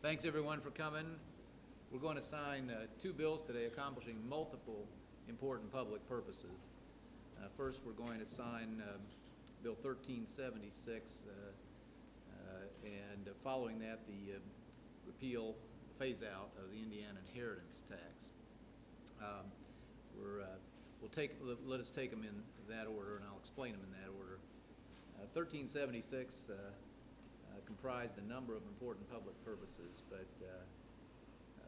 Thanks everyone for coming. We're going to sign two bills today accomplishing multiple important public purposes. First, we're going to sign Bill 1376, and following that, the repeal, phase-out of the Indiana inheritance tax. Let us take them in that order, and I'll explain them in that order. 1376 comprised a number of important public purposes, but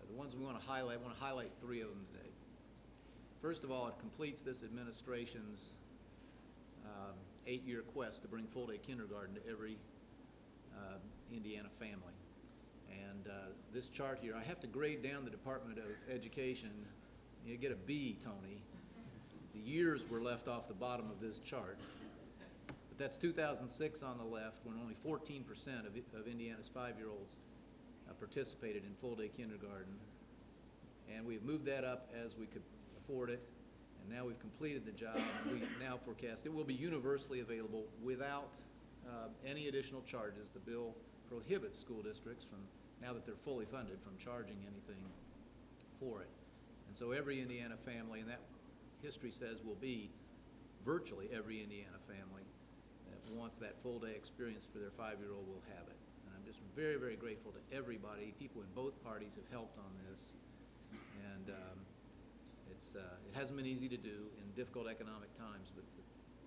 the ones we want to highlight three of them today. First of all, it completes this administration's 8-year quest to bring full-day kindergarten to every Indiana family. And this chart here, I have to grade down the Department of Education. You get a B, Tony. The years were left off the bottom of this chart. But that's 2006 on the left, when only 14% of Indiana's 5-year-olds participated in full-day kindergarten. And we've moved that up as we could afford it. And now we've completed the job, and we now forecast it will be universally available without any additional charges. The bill prohibits school districts from, now that they're fully funded, from charging anything for it. And so every Indiana family, and that history says will be virtually every Indiana family that wants that full-day experience for their 5-year-old will have it. And I'm just very, very grateful to everybody. People in both parties have helped on this. And it hasn't been easy to do in difficult economic times, but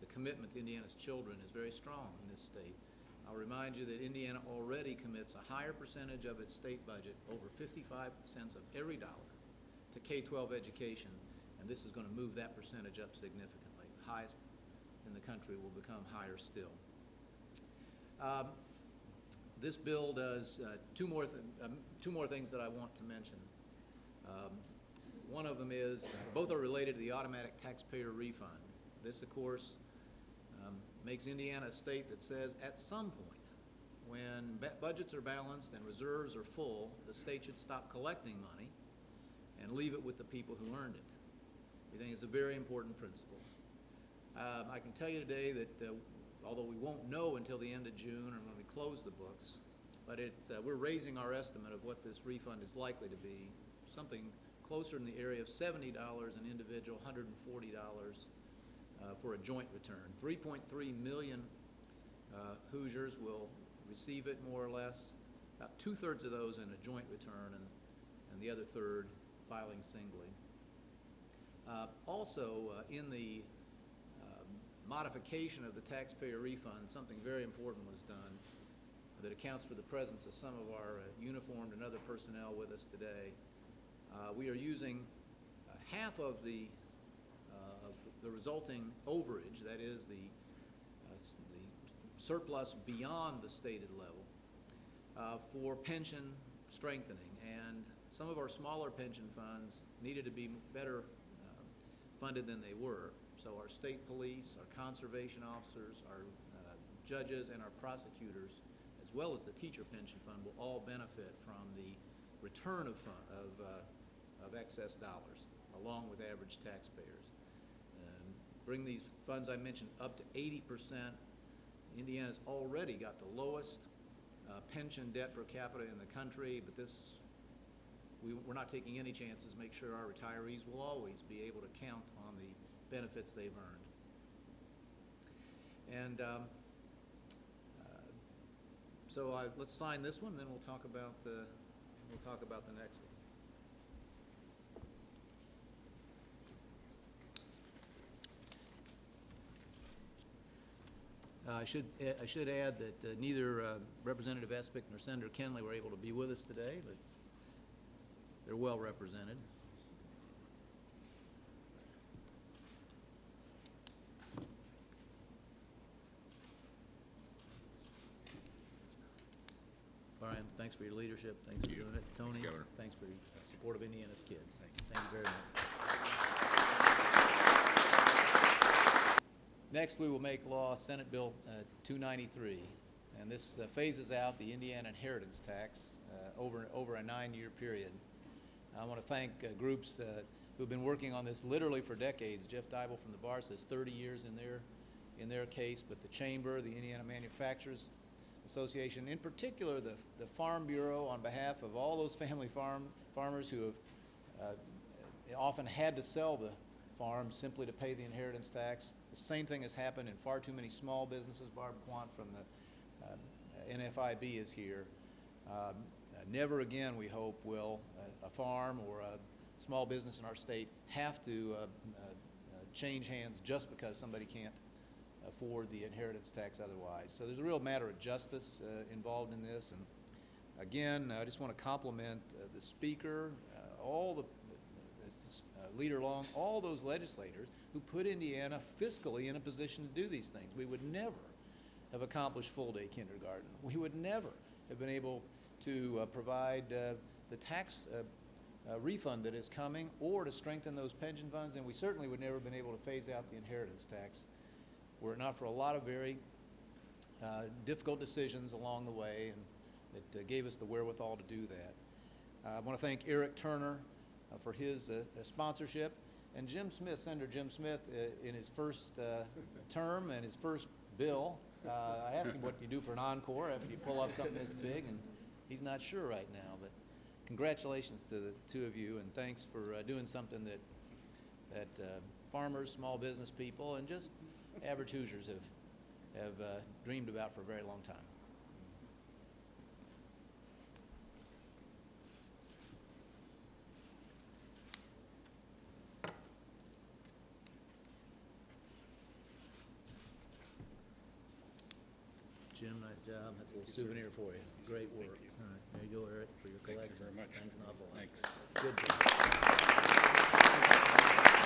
the commitment to Indiana's children is very strong in this state. I'll remind you that Indiana already commits a higher percentage of its state budget, over 55 cents of every dollar, to K-12 education, and this is going to move that percentage up significantly. The highest in the country will become higher still. This bill does two more things that I want to mention. One of them is, both are related to the Automatic Taxpayer Refund. This, of course, makes Indiana a state that says at some point, when budgets are balanced and reserves are full, the state should stop collecting money and leave it with the people who earned it. We think it's a very important principle. I can tell you today that although we won't know until the end of June or when we close the books, but we're raising our estimate of what this refund is likely to be, something closer in the area of $70 an individual, $140 for a joint return. 3.3 million Hoosiers will receive it, more or less. About 2/3 of those in a joint return, and the other third filing singly. Also, in the modification of the taxpayer refund, something very important was done that accounts for the presence of some of our uniformed and other personnel with us today. We are using half of the resulting overage, that is the surplus beyond the stated level, for pension strengthening. And some of our smaller pension funds needed to be better funded than they were. So our state police, our conservation officers, our judges, and our prosecutors, as well as the teacher pension fund, will all benefit from the return of excess dollars, along with average taxpayers. Bring these funds I mentioned up to 80%. Indiana's already got the lowest pension debt per capita in the country, but we're not taking any chances. Make sure our retirees will always be able to count on the benefits they've earned. And so let's sign this one, then we'll talk about the next one. I should add that neither Representative Espick nor Senator Kenley were able to be with us today, but they're well represented. Brian, thanks for your leadership. Thanks for doing it. Tony, thanks for your support of Indiana's kids. Thank you very much. Next, we will make law Senate Bill 293, and this phases out the Indiana inheritance tax over a 9-year period. I want to thank groups who've been working on this literally for decades. Jeff Dybel from the bar says 30 years in their case, but the Chamber, the Indiana Manufacturers Association, in particular the Farm Bureau, on behalf of all those family farmers who have often had to sell the farm simply to pay the inheritance tax. The same thing has happened in far too many small businesses. Barb Quant from the NFIB is here. Never again, we hope, will a farm or a small business in our state have to change hands just because somebody can't afford the inheritance tax otherwise. So there's a real matter of justice involved in this. And again, I just want to compliment the Speaker, all the Leader Long, all those legislators who put Indiana fiscally in a position to do these things. We would never have accomplished full-day kindergarten. We would never have been able to provide the tax refund that is coming, or to strengthen those pension funds, and we certainly would never have been able to phase out the inheritance tax were it not for a lot of very difficult decisions along the way, and that gave us the wherewithal to do that. I want to thank Eric Turner for his sponsorship, and Jim Smith, Senator Jim Smith, in his first term and his first bill. I asked him what you do for an encore after you pull off something this big, and he's not sure right now, but congratulations to the two of you, and thanks for doing something that farmers, small business people, and just average Hoosiers have dreamed about for a very long time. Jim, nice job. That's a little souvenir for you. Great work. Thank you. All right, there you go, Eric, for your collection. Thank you very much. Thanks an awful lot. Thanks. Good job.